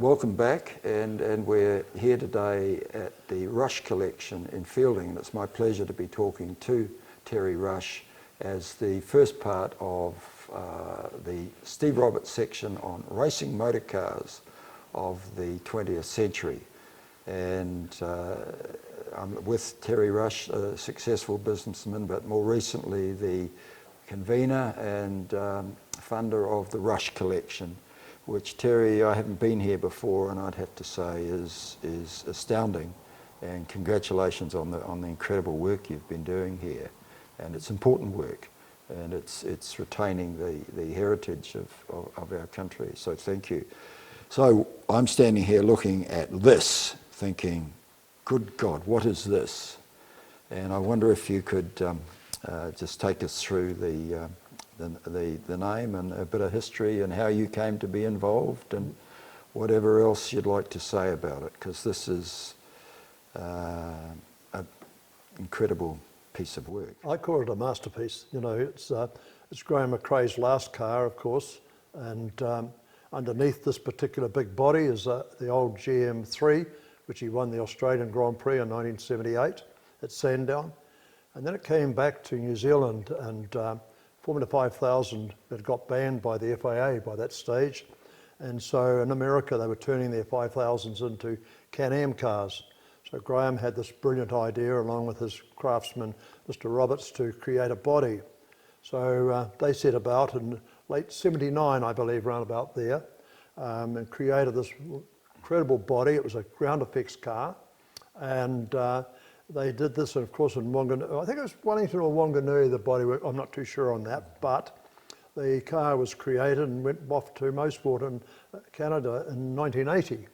welcome back, and we're here today at the Rush Collection in Fielding, and it's my pleasure to be talking to Terry Rush as the first part of the Steve Roberts section on racing motor cars of the 20th century. And I'm with Terry Rush, a successful businessman, but more recently the convener and funder of the Rush Collection, which, Terry, I haven't been here before, and I'd have to say is astounding. And congratulations on the incredible work you've been doing here. And it's important work, and it's retaining the heritage of our country. So thank you. So I'm standing here looking at this, thinking, good God, what is this? And I wonder if you could just take us through the name and a bit of history and how you came to be involved and whatever else you'd like to say about it, because this is an incredible piece of work. I call it a masterpiece. You know, it's Graham McRae's last car, of course, and underneath this particular big body is the old GM3, which he won the Australian Grand Prix in 1978 at Sandown. And then it came back to New Zealand, and Formula 5000 had got banned by the FIA by that stage. And so in America, they were turning their 5000s into Can-Am cars. So Graham had this brilliant idea, along with his craftsman, Mr. Roberts, to create a body. So they set about in late 79, I believe, round about there, and created this incredible body. It was a ground effects car. And they did this, of course, in Wanganui. I think it was Wellington or Wanganui, the bodywork. I'm not too sure on that. But the car was created and went off to Mosport in Canada in 1980.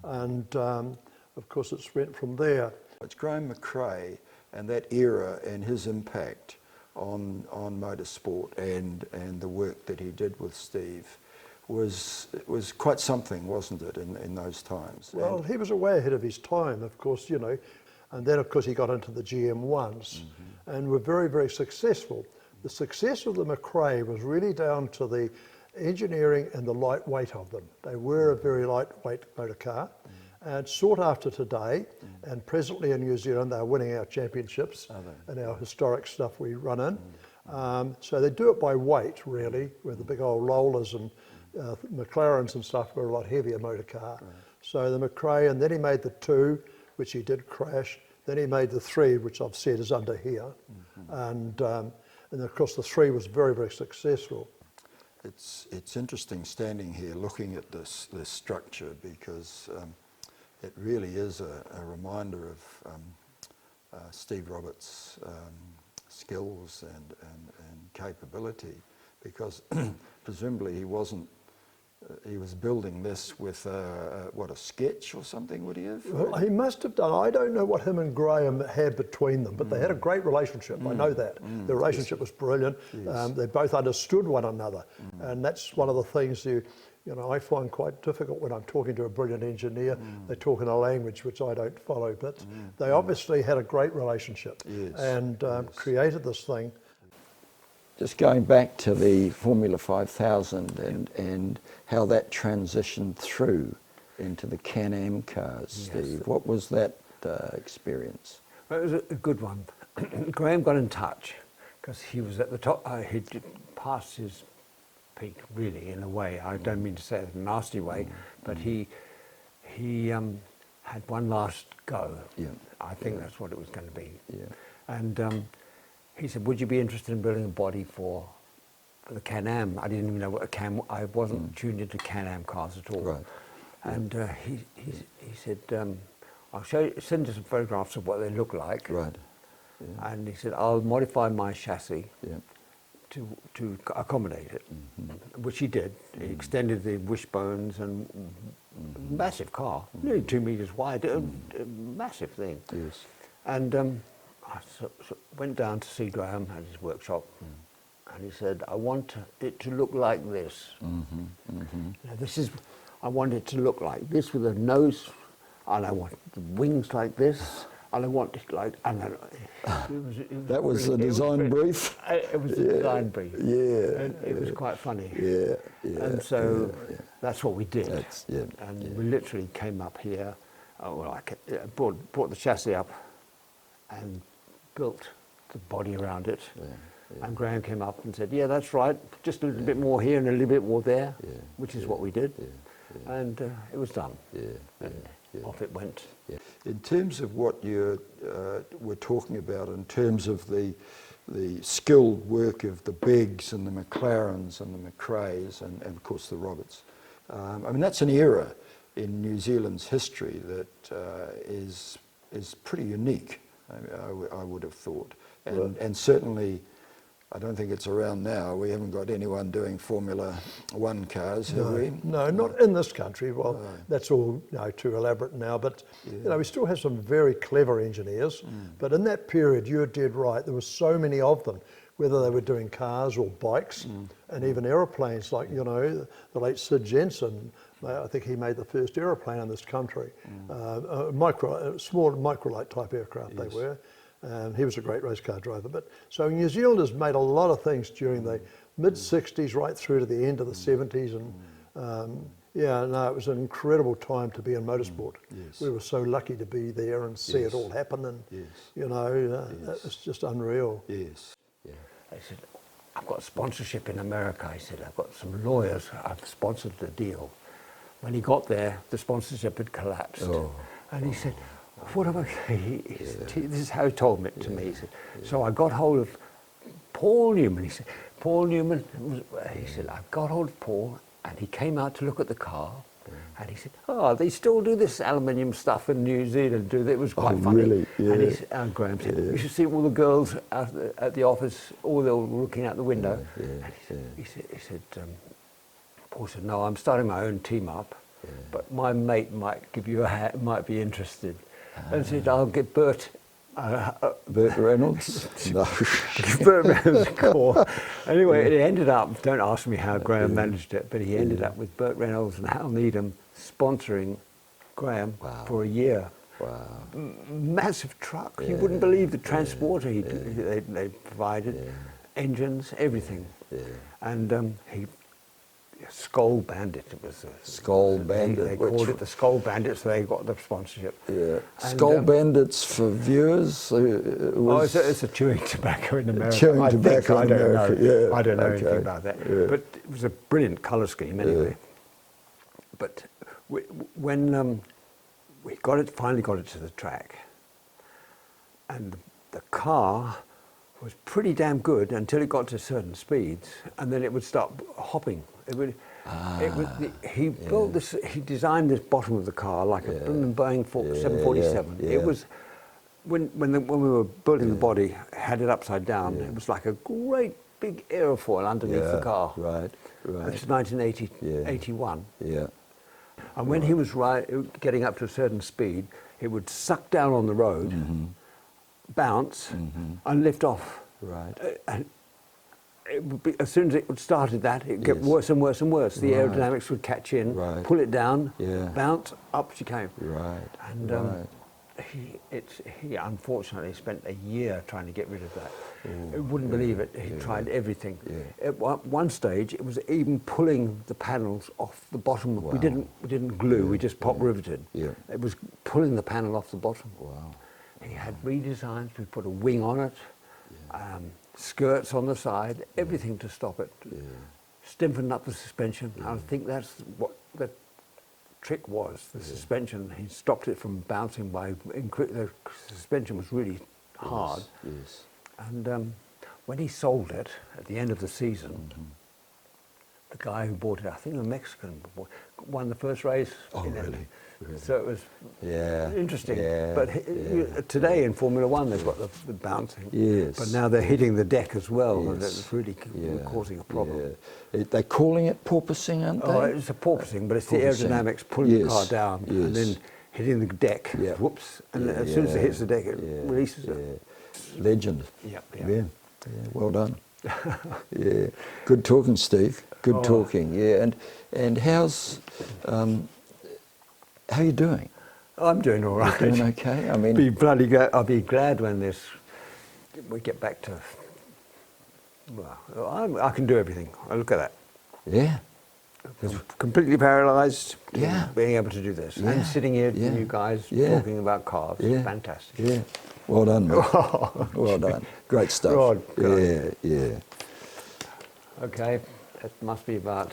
And of course, it's went from there. It's Graham McRae and that era and his impact on motorsport and the work that he did with Steve was quite something, wasn't it, in those times? Well, he was way ahead of his time, of course, you know. And then, of course, he got into the GM1s and were very, very successful. The success of the McRae was really down to the engineering and the lightweight of them. They were a very lightweight motor car and sought after today. And presently in New Zealand, they're winning our championships and our historic stuff we run in. So they do it by weight, really, where the big old rollers and McLarens and stuff were a lot heavier motor car. So the McRae, and then he made the 2, which he did crash. Then he made the 3, which I've said is under here. And of course the 3 was very, very successful. It's interesting standing here looking at this structure, because it really is a reminder of Steve Roberts' skills and capability, because presumably he was building this with a sketch or something, would he have? Well, he must have done. I don't know what him and Graham had between them, but they had a great relationship. I know that. The relationship was brilliant. Yes. They both understood one another. And that's one of the things you know, I find quite difficult when I'm talking to a brilliant engineer. They talk in a language which I don't follow, but they obviously had a great relationship and created this thing. Just going back to the Formula 5000 and how that transitioned through into the Can-Am cars, Steve. What was that experience? Well, it was a good one. Graham got in touch because he was at the top. He'd passed his peak, really, in a way. I don't mean to say it in a nasty way, but he had one last go. I think that's what it was going to be. And he said, would you be interested in building a body for the Can-Am? I didn't even know what a Can. I wasn't tuned into Can-Am cars at all. Right. And he said, I'll send you some photographs of what they look like. Right. And he said, I'll modify my chassis to accommodate it, which he did. He extended the wishbones and massive car, nearly 2 meters wide, a massive thing. Yes. And I went down to see Graham at his workshop, and he said, I want it to look like this. Now, I want it to look like this with a nose, and I want the wings like this, and I wanted and then That was the design brief? It was the design brief. Yeah. And it was quite funny. Yeah. And so that's what we did. And we literally came up here, brought the chassis up and built the body around it. And Graham came up and said, yeah, that's right, just a little bit more here and a little bit more there, which is what we did. And it was done. Off it went. In terms of what you were talking about, in terms of the skilled work of the Beggs and the McLarens and the McRaes and of course the Roberts, I mean, that's an era in New Zealand's history that is pretty unique, I would have thought. And certainly, I don't think it's around now. We haven't got anyone doing Formula One cars, have we? No, not in this country. Well, that's all too elaborate now. But we still have some very clever engineers. But in that period, you're dead right. There were so many of them, whether they were doing cars or bikes, and even aeroplanes. Like the late Sid Jensen. I think he made the first aeroplane in this country. Small microlight type aircraft they were. He was a great race car driver. But so New Zealanders made a lot of things during the mid-60s right through to the end of the 70s. And it was an incredible time to be in motorsport. We were so lucky to be there and see it all happen. And, it's just unreal. I said, I've got sponsorship in America. I said, I've got some lawyers. I've sponsored the deal. When he got there, the sponsorship had collapsed. And he said, what am I? This is how he told it to me. He said, so I got hold of Paul Newman. He said, Paul Newman. He said, I got hold of Paul, and he came out to look at the car, and he said, oh, they still do this aluminium stuff in New Zealand. Do they? It was quite funny. Really? Yeah. And he said, Graham said, you should see all the girls at the office, all they were looking out the window. And he said, Paul said, no, I'm starting my own team up, but my mate might give you might be interested. And said, I'll get Bert. Bert Reynolds? No. Bert Reynolds' call. Anyway, it ended up, don't ask me how Graham managed it, but he ended up with Bert Reynolds and Hal Needham sponsoring Graham for a year. Wow. Massive truck. You wouldn't believe the transporter they provided, engines, everything. And he Skull Bandit. It was Skull Bandit. They called it the Skull Bandit, so they got the sponsorship. Yeah. Skull Bandits for viewers. It's a chewing tobacco in America. Chewing tobacco in America. Yeah. I don't know anything about that. Yeah. But it was a brilliant colour scheme anyway. But when we finally got it to the track, and the car was pretty damn good until it got to certain speeds, and then it would start hopping. He built this. He designed this bottom of the car like a Boeing 747. It was when we were building the body, had it upside down. It was like a great big aerofoil underneath the car. Right. It's 1981. Yeah. And when he was getting up to a certain speed, it would suck down on the road, bounce, and lift off. Right. And it would be, as soon as it started that, it would get worse and worse and worse. The aerodynamics would catch in, pull it down, bounce, up she came. Right. And he unfortunately spent a year trying to get rid of that. You wouldn't believe it. He tried everything. At one stage, it was even pulling the panels off the bottom. We didn't glue. We just pop riveted. It was pulling the panel off the bottom. Wow. He had redesigns. We put a wing on it, skirts on the side, everything to stop it. Stiffened up the suspension. I think that's what the trick was. The suspension. He stopped it from bouncing by. The suspension was really hard. Yes. And when he sold it at the end of the season, the guy who bought it, I think a Mexican, won the first race. Oh, really? So it was interesting. But today in Formula One, they've got the bouncing. Yes. But now they're hitting the deck as well, and it's really causing a problem. They're calling it porpoising, aren't they? Oh, it's a porpoising, but it's the aerodynamics pulling the car down and then hitting the deck. Whoops! And as soon as it hits the deck, it releases it. Legend. Yeah. Well done. Good talking, Steve. Good talking. And how's how are you doing? I'm doing all right. You're doing okay? I mean, Be bloody glad. I'll be glad when we get back to. Well, I can do everything. Look at that. yeah. Completely paralysed. Yeah. Being able to do this Yeah. and sitting here, Yeah. you guys Yeah. talking about cars. Yeah. Fantastic. Yeah. Well done, mate. Well done. Great stuff. God, God. Yeah, yeah. Okay, that must be about